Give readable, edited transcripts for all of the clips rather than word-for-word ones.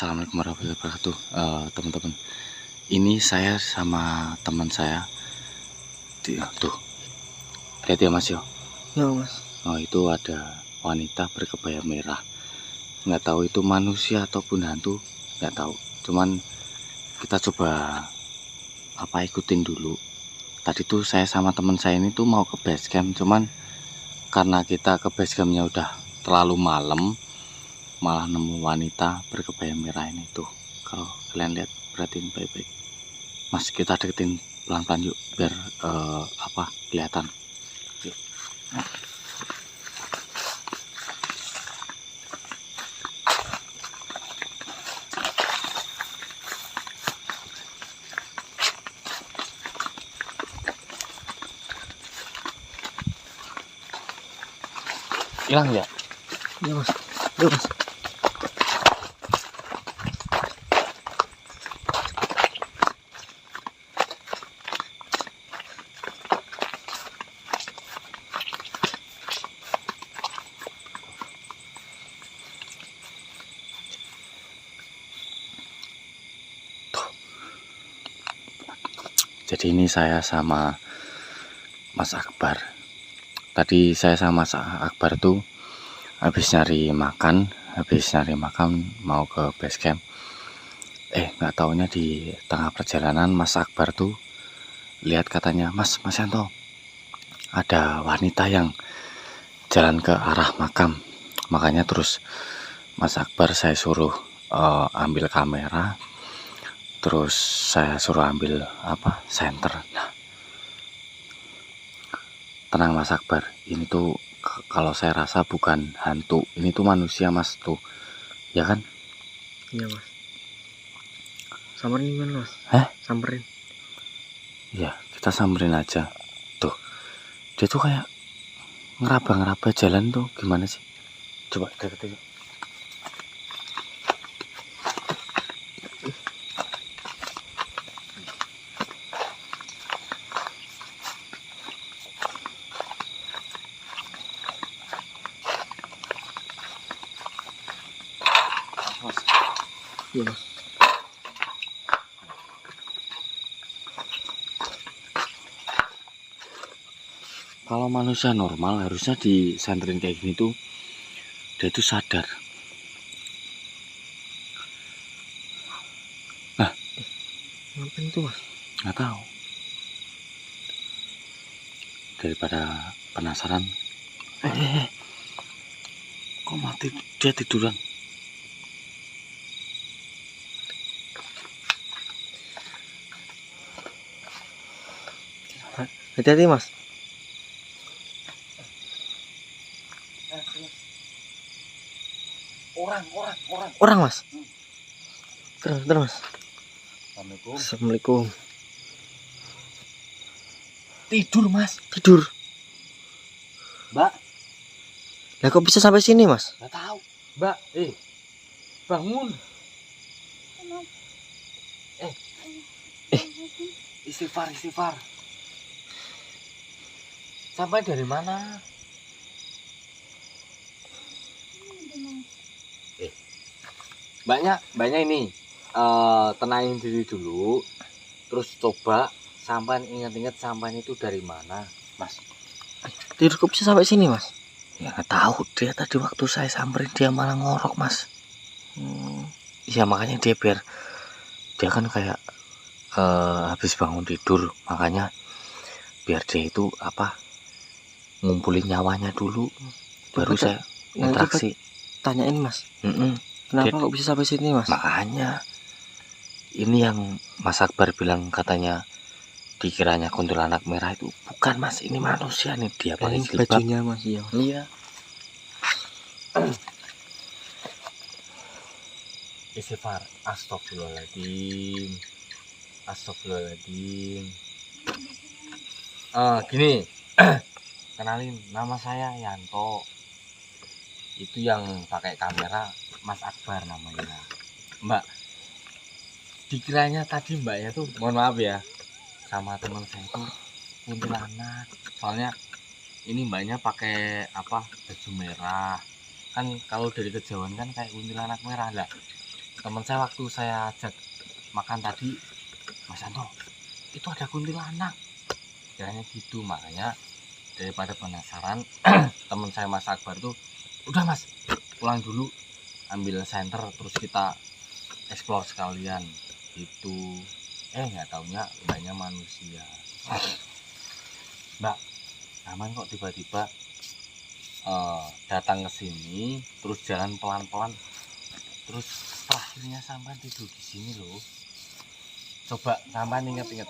Assalamualaikum warahmatullahi wabarakatuh. Teman-teman, ini saya sama teman saya. Tuh, lihat ya Mas yo. Ya Mas. Oh, itu ada wanita berkebaya merah. Nggak tahu itu manusia ataupun hantu, nggak tahu. Cuman kita coba ikutin dulu. Tadi tuh saya sama teman saya ini tuh mau ke base camp, cuman karena kita ke base campnya udah terlalu malam, malah nemu wanita berkebaya merah ini tuh. Kalau kalian lihat, perhatiin baik-baik. Mas, kita deketin pelan-pelan yuk, biar kelihatan. Yuk. Hilang ya? Ya Mas. Ya Mas. Jadi ini saya sama Mas Akbar. Tadi saya sama Mas Akbar tuh habis nyari makan mau ke base camp. Nggak taunya di tengah perjalanan Mas Akbar tuh lihat, katanya, Mas Yanto, ada wanita yang jalan ke arah makam. Makanya terus Mas Akbar saya suruh ambil kamera, terus saya suruh ambil senter. Nah, tenang Mas Akbar, ini tuh kalau saya rasa bukan hantu, ini tuh manusia Mas, tuh ya kan? Iya Mas. Samperin gimana Mas? Samperin. Ya, kita samperin aja. Tuh, dia tuh kayak ngeraba-ngeraba jalan tuh, gimana sih? Coba deketin. Iya Mas. Kalau manusia normal harusnya disanterin kayak gini tuh dia tuh sadar. Nah, ngapain tuh Mas? nggak tahu. Daripada penasaran, kok mati dia tiduran? Hati-hati Mas. Orang Mas. Terus Mas. Assalamualaikum. Tidur Mas. Tidur. Mbak. Lah kok bisa sampai sini Mas? Nggak tahu. Mbak, bangun. Istighfar. Sampai dari mana? Mbaknya ini tenangin diri dulu, terus coba sampai ingat-ingat sampai itu dari mana, Mas. Tidur kok bisa sampai sini Mas? Ya nggak tahu, dia tadi waktu saya samperin dia malah ngorok Mas. Ya makanya dia kan kayak habis bangun tidur, makanya biar dia itu ngumpulin nyawanya dulu, baru saya interaksi. Tanyain Mas. Kenapa kok bisa sampai sini Mas? Makanya ini yang Mas Akbar bilang, katanya dikiranya kuntilanak merah itu bukan Mas, ini manusia nih, dia pakai jilbab. Bajunya Mas, iya. Istighfar. Astagfirullahaladzim. Gini. Kenalin, nama saya Yanto. Itu yang pakai kamera Mas Akbar namanya. Mbak, dikiranya tadi mbaknya tuh, mohon maaf ya, sama teman saya tuh kuntilanak. Soalnya ini mbaknya pakai baju merah. Kan kalau dari kejauhan kan kayak kuntilanak merah lah. teman saya waktu saya ajak makan tadi, Mas Anto, itu ada kuntilanak. Kiranya gitu, makanya daripada penasaran, teman saya Mas Akbar tuh, udah Mas, pulang dulu, ambil senter, terus kita explore sekalian. Itu, nggak taunya mbaknya manusia. Mbak, aman kok tiba-tiba datang ke sini, terus jalan pelan-pelan, terus terakhirnya sampai tidur di sini loh. Coba sampai inget-inget.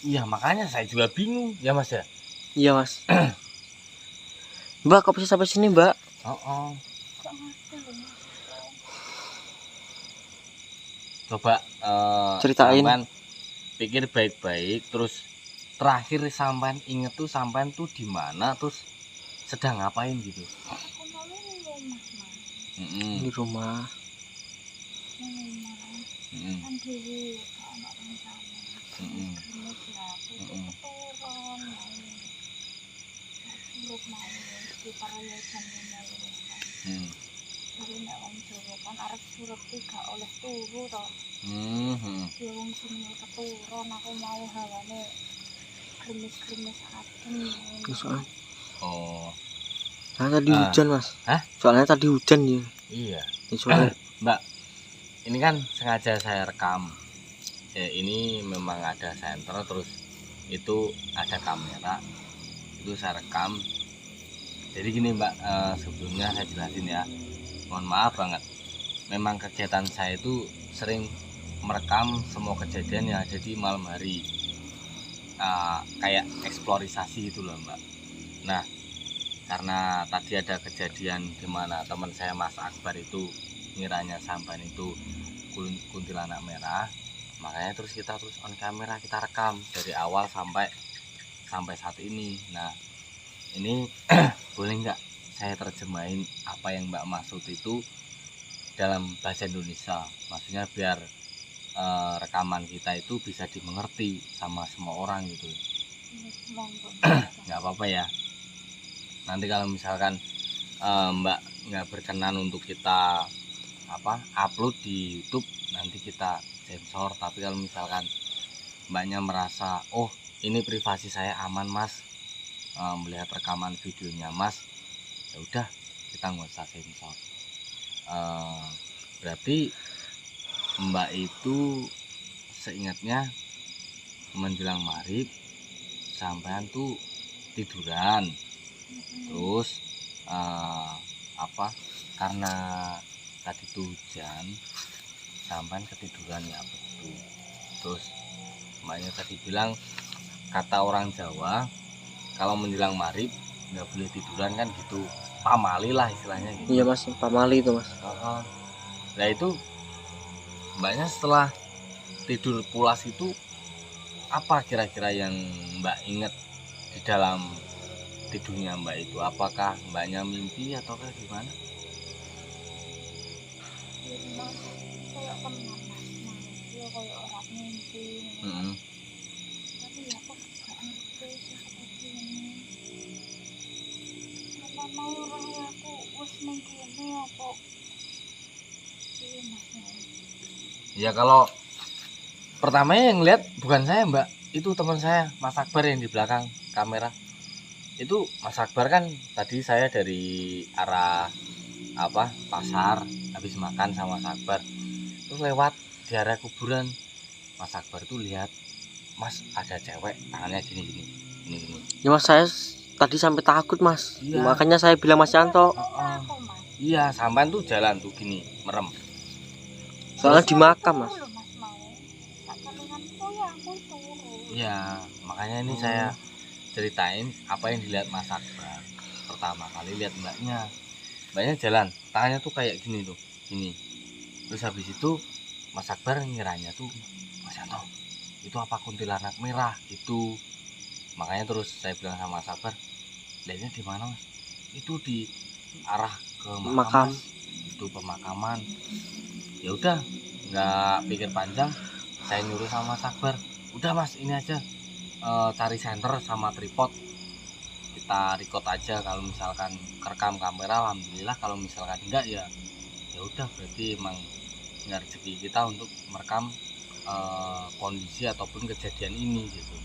Iya, makanya saya juga bingung ya Mas ya. Iya Mas. Mbak, kok bisa sampai sini Mbak? Oh. Coba Ceritain. sampean pikir baik-baik, terus terakhir sampean inget tuh sampean tuh di mana, terus sedang ngapain gitu. Di rumah. Soalnya Oh, tadi hujan Mas. Hah? Soalnya tadi hujan ya. iya. Soalnya Mbak, ini kan sengaja saya rekam. Ini memang ada senter, terus itu ada kamera, itu saya rekam. Jadi gini Mbak, sebelumnya saya jelasin ya, mohon maaf banget, memang kegiatan saya itu sering merekam semua kejadian yang ada di malam hari, kayak eksplorisasi gitu loh Mbak. Nah, karena tadi ada kejadian di mana teman saya Mas Akbar itu ngiranya sampan itu kuntilanak merah, makanya terus kita on kamera, kita rekam dari awal sampai saat ini. Nah, ini boleh nggak saya terjemahin apa yang Mbak maksud itu dalam bahasa Indonesia, maksudnya biar rekaman kita itu bisa dimengerti sama semua orang gitu. Nggak apa-apa ya, nanti kalau misalkan Mbak nggak berkenan untuk kita upload di YouTube, nanti kita sensor. Tapi kalau misalkan Mbaknya merasa, oh ini privasi saya aman Mas, melihat rekaman videonya Mas, ya udah, kita nggak usah sensor. Berarti Mbak itu seingatnya menjelang maghrib sampean tuh tiduran, terus karena tadi tuh hujan sampean ketiduran ya betul. Terus Mbaknya tadi bilang, kata orang Jawa kalau menjelang maghrib nggak boleh tiduran kan gitu, pamali lah istilahnya gitu. iya Mas, pamali itu Mas. Nah itu Mbaknya setelah tidur pulas itu apa kira-kira yang Mbak ingat di dalam tidurnya Mbak itu? Apakah Mbaknya mimpi ataukah gimana? Ya kalau pertamanya yang lihat bukan saya Mbak, itu teman saya Mas Akbar yang di belakang kamera. Itu Mas Akbar kan tadi saya dari arah pasar habis makan sama Mas Akbar, terus lewat di arah kuburan. Mas Akbar tuh lihat, Mas ada cewek tangannya gini. Ya Mas, saya tadi sampai takut Mas. Iya. Makanya saya bilang Mas Yanto. Iya, sampan tuh jalan tuh gini merem. Soalnya di makam Mas. Iya, makanya ini saya ceritain apa yang dilihat Mas Akbar. Pertama kali lihat mbaknya jalan, tangannya tuh kayak gini tuh, gini. Terus habis itu Mas Akbar ngiranya tuh, Mas Yanto, itu apa kuntilanak merah gitu. Makanya terus saya bilang sama Mas Akbar, lihatnya di mana Mas? Itu di arah ke makam. Itu pemakaman. Ya udah, nggak pikir panjang, saya nyuruh sama Mas Akbar, udah Mas ini aja, cari senter sama tripod, kita record aja. Kalau misalkan kerekam kamera alhamdulillah, kalau misalkan enggak ya udah berarti emang dengan rezeki kita untuk merekam kondisi ataupun kejadian ini gitu.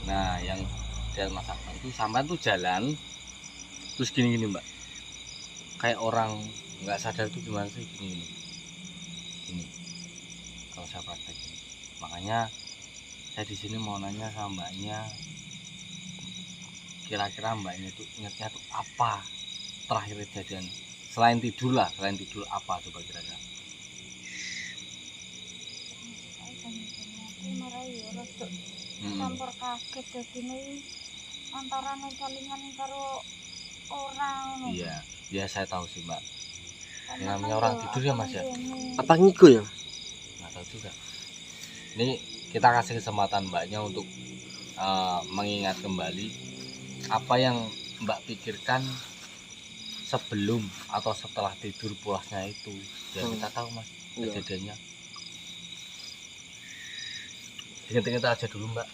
Nah yang dari Mas Akbar itu sampai tuh jalan terus gini-gini mbak, kayak orang nggak sadar tuh gimana sih, gini gini kalau saya praktekin. Makanya saya di sini mau nanya sama mbaknya, kira-kira mbaknya itu ingatnya tuh apa terakhir kejadian selain tidur lah, selain tidur apa coba kira-kira? Aku marai ya rada campur kaget dadine antarane kelingan karo orang. Iya, ya saya tahu sih mbak. Karena Namanya kan orang ya tidur ya aku mas ya. ngene. Apa ngigo ya? Nggak tahu juga. Ini kita kasih kesempatan mbaknya untuk mengingat kembali apa yang mbak pikirkan sebelum atau setelah tidur pulasnya itu. Biar kita tahu mas Iya. kejadiannya. Ingat-ingat aja dulu mbak.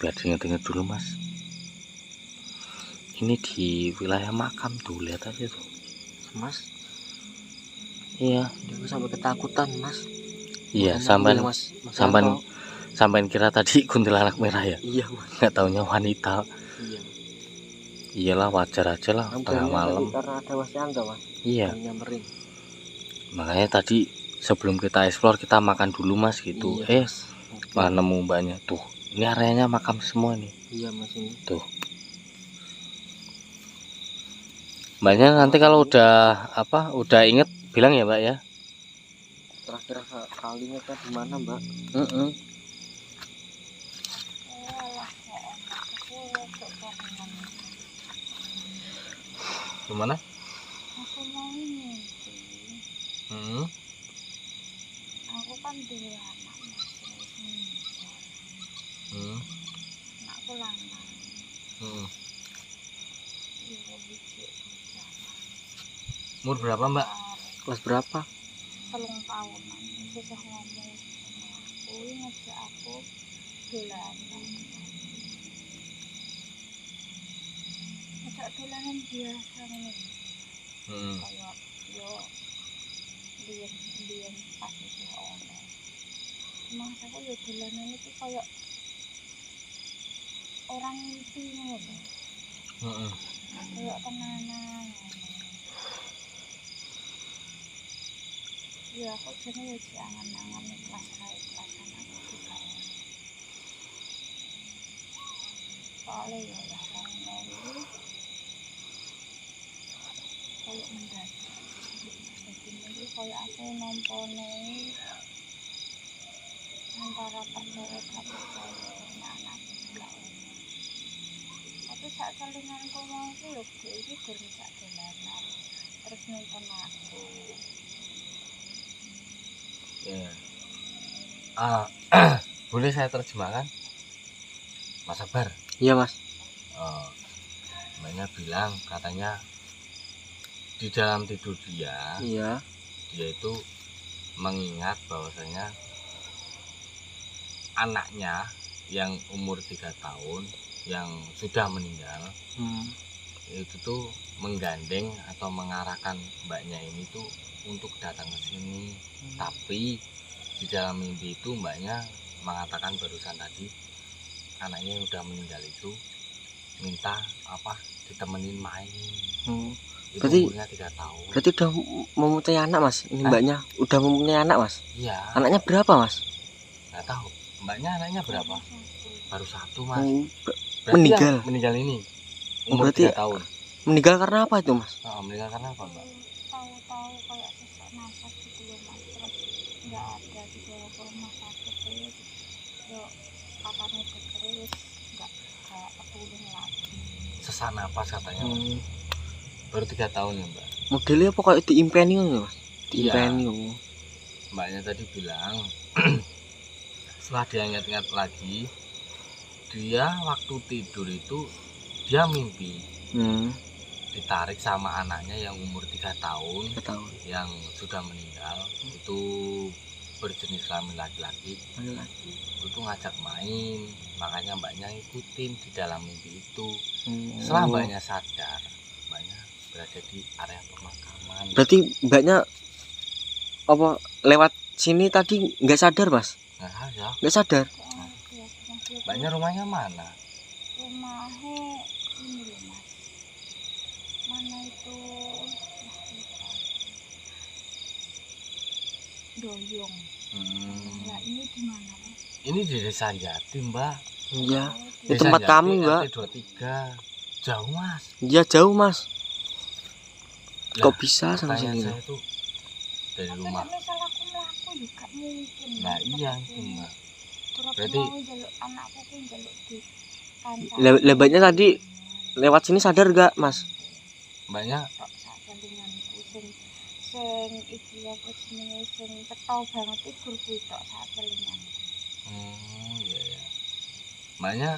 Biar ingat-ingat dulu mas. Ini di wilayah makam tuh, lihat aja tuh Mas, iya. aku sampai ketakutan Mas. Iya Makanya sampai aku bilang, Mas, sampai kira tadi kuntilanak merah ya, iya Mas. nggak taunya wanita. Iya. Iyalah wajar aja lah tengah malam. Karena ada Mas Yanto Mas. Iya Nyamperin. makanya tadi sebelum kita explore kita makan dulu mas gitu. Iya, Mas. Malah nemu mbaknya tuh, ini areanya makam semua nih Iya Mas ini. tuh. Mbaknya nanti kalau udah inget bilang ya mbak ya. Terakhir kalinya kan di mana Mbak? Alah kok aku kok kangen. Gimana? Aku mau ini. Aku kan dua anak Mas. Anakku lanang. Iya biji Umur berapa mbak? Kelas berapa? 3 tahunan. Susah ngomong sama aku, ngajak aku dolanan. Ngajak dolanan biasa nih. Kayak yo biyen pas isih ono. Mas aku yo dolanan itu kayak orang mimpi ngono. Kayak tenanan. Ya aku jane yo jangan-jangan kelas aku juga. Soalnya ya lah ngono. Kayak mendadak. Jadi ini kayak aku nompone antara percaya gak percaya anak enggak. Tapi saat kelinganku mau itu lho iki gurung sak dolanan terus nonton aku. Ya. Boleh saya terjemahkan Mas Akbar? Iya Mas. Mbaknya bilang katanya di dalam tidur dia itu mengingat bahwasanya anaknya yang umur 3 tahun yang sudah meninggal itu tuh menggandeng atau mengarahkan mbaknya ini tuh untuk datang ke sini. Tapi di dalam mimpi itu mbaknya mengatakan barusan tadi anaknya yang udah meninggal itu minta ditemenin main. Itu umurnya 3 tahun. Berarti udah mempunyai anak Mas. Ini mbaknya udah mempunyai anak Mas. Iya. Anaknya berapa Mas? Nggak tahu. Mbaknya anaknya berapa? Baru 1 Mas. Meninggal. Meninggal ini umur berarti 3 tahun. Meninggal karena apa itu Mas? Meninggal karena apa mbak? Tahu-tahu kayak sesak nafas gitu loh Mas. Terus nggak ada di bawah rumah sakit terus yo katanya terus nggak ketulung lagi. Sesak napas katanya Mas. Baru 3 tahun ya mbak. Modelnya apa kayak diimpeni ya Mas? Diimpeni. Mbaknya tadi bilang setelah dia ingat-ingat lagi, dia waktu tidur itu dia mimpi ditarik sama anaknya yang umur 3 tahun yang sudah meninggal. Itu berjenis kelamin laki-laki. Itu ngajak main makanya mbaknya ngikutin di dalam mimpi itu. Oh. Setelah mbaknya sadar, mbaknya berada di area pemakaman. Berarti mbaknya apa lewat sini tadi nggak sadar mas? Nah, ya, Nggak sadar? mbaknya rumahnya mana? Rumahnya ini loh mas, mana itu Doyong. Nah ini di mana mas? Ini di Desa Jatim, Mbak. Iya. Oh, Di tempat kami, Mbak. RT 23. Jauh, Mas. Iya jauh mas. Lah, Kok bisa sampai pertanyaan sini? saya tuh dari tapi rumah. nek misal aku melaku juga mungkin. Nah, Mas, iya seperti itu, Mbak. Terus Berarti- mau njaluk anakku ku njaluk di Lebatnya tadi lewat sini sadar gak mas? Mbaknya tok sakelinganku sing iki apa jenenge sing ketau banget iki gur kuwi tok sakelinganku. iya ya. Mbaknya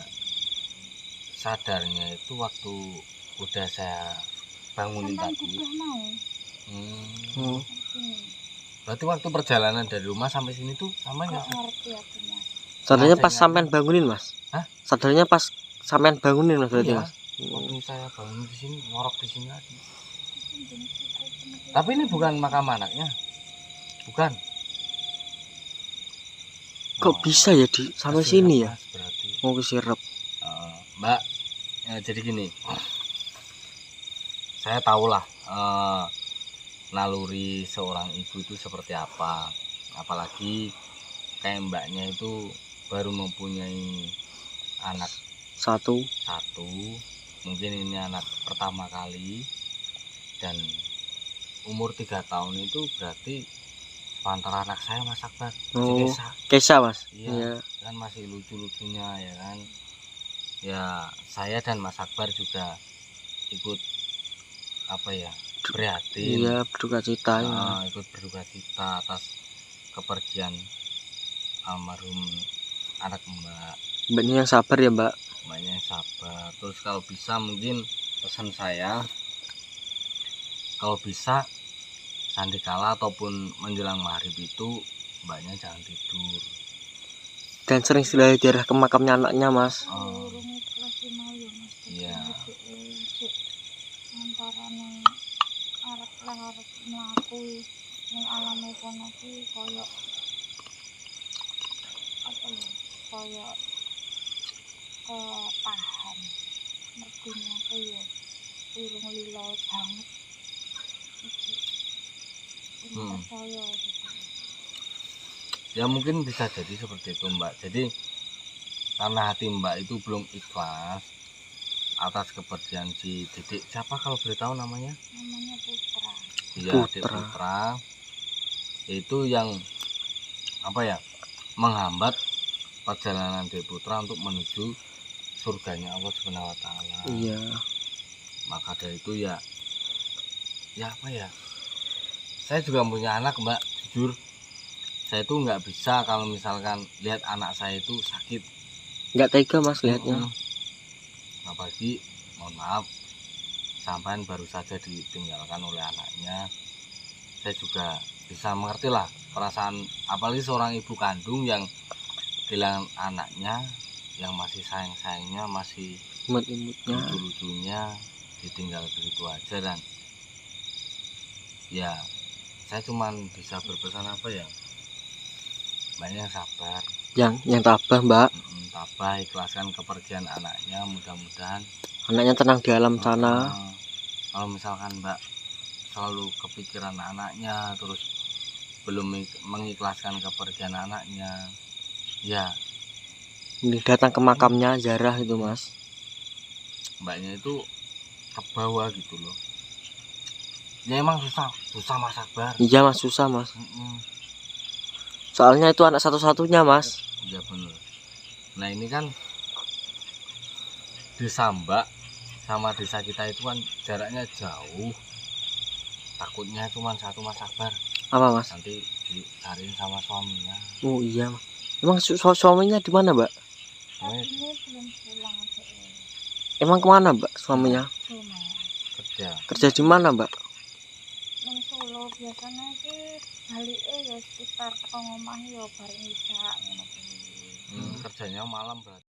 sadarnya itu waktu udah saya bangunin Sampai tadi. gugah mau. Oh. Sini. Berarti waktu perjalanan dari rumah sampai sini tuh sama Kok nggak? ngerti aku mas. Sadarnya Nah, pas saya sampean bangunin mas? Hah? Sadarnya pas sampean bangunin mas berarti Iya. mas? Waktu saya bangun di sini, ngorok di sini lagi. Tapi Tapi ini bukan makam anaknya. Bukan. Kok bisa ya di sampai Kesirep, sini ya? Mas, berarti. Mau kesirep. Mbak, jadi gini. Saya tahulah naluri seorang ibu itu seperti apa. Apalagi kayak mbaknya itu baru mempunyai anak Satu. mungkin ini anak pertama kali, dan umur 3 tahun itu berarti antara anak saya Mas Akbar, si Oh. Kesa. Kesa mas? Iya, kan masih lucu-lucunya ya kan. Ya saya dan Mas Akbar juga ikut apa ya, prihatin. Iya berduka cita ya. Ikut berduka cita atas kepergian almarhum anak mbak. Mbaknya yang sabar ya mbak. Mbaknya yang sabar. Terus kalau bisa mungkin pesan saya, kalau bisa sandikala ataupun menjelang maghrib itu mbaknya jangan tidur. Dan sering sekali daerah ke makamnya anaknya mas. urung ikhlas sih mau ya mas. Iya. Antara ning arep mlaku ning alam kono ki koyo apa ya? Koyo ketahan. Mergune aku ya urung lilo banget. Percaya gitu. Ya mungkin bisa jadi seperti itu mbak. Jadi karena hati mbak itu belum ikhlas atas kepergian si Didik, siapa kalau boleh tahu namanya? Namanya Putra. Iya, Adik Putra. Putra. Itu yang apa ya, menghambat perjalanan Adik Putra untuk menuju surganya Allah Subhanahu wa taala. Iya. Maka dari itu ya apa ya, saya juga punya anak mbak. Jujur saya itu nggak bisa kalau misalkan lihat anak saya itu sakit. Nggak tega mas lihatnya. Apalagi mohon maaf, sampean baru saja ditinggalkan oleh anaknya. Saya juga bisa mengerti lah perasaan, apalagi seorang ibu kandung yang kehilangan anaknya yang masih sayang-sayangnya, masih Imut-imutnya. lucu-lucunya, ditinggal begitu aja. Dan ya saya cuman bisa berpesan apa ya, banyak sabar, Yang tabah mbak. tabah, ikhlaskan kepergian anaknya. Mudah-mudahan Anaknya tenang di alam sana. kalau misalkan mbak selalu kepikiran anaknya, terus belum mengikhlaskan kepergian anaknya, ya Ini datang ke makamnya Zarah itu mas. mbaknya itu ke bawah gitu loh. Ya emang susah Mas Akbar. Iya mas susah mas. Mm-mm. Soalnya itu anak satu-satunya mas. Iya bener. Nah ini kan desa Mbak sama desa kita itu kan jaraknya jauh. Takutnya cuma satu Mas Akbar, Apa mas? nanti dicariin sama suaminya. Oh iya. Emang suaminya di mana mbak? Saat ini belum pulang aja. Emang kemana mbak suaminya? Cuma Kerja. Kerja di mana mbak? nang Solo biasanya ki balike ya sekitar tengah omah ya bareng isa ngono kuwi. Kerjanya malam berarti.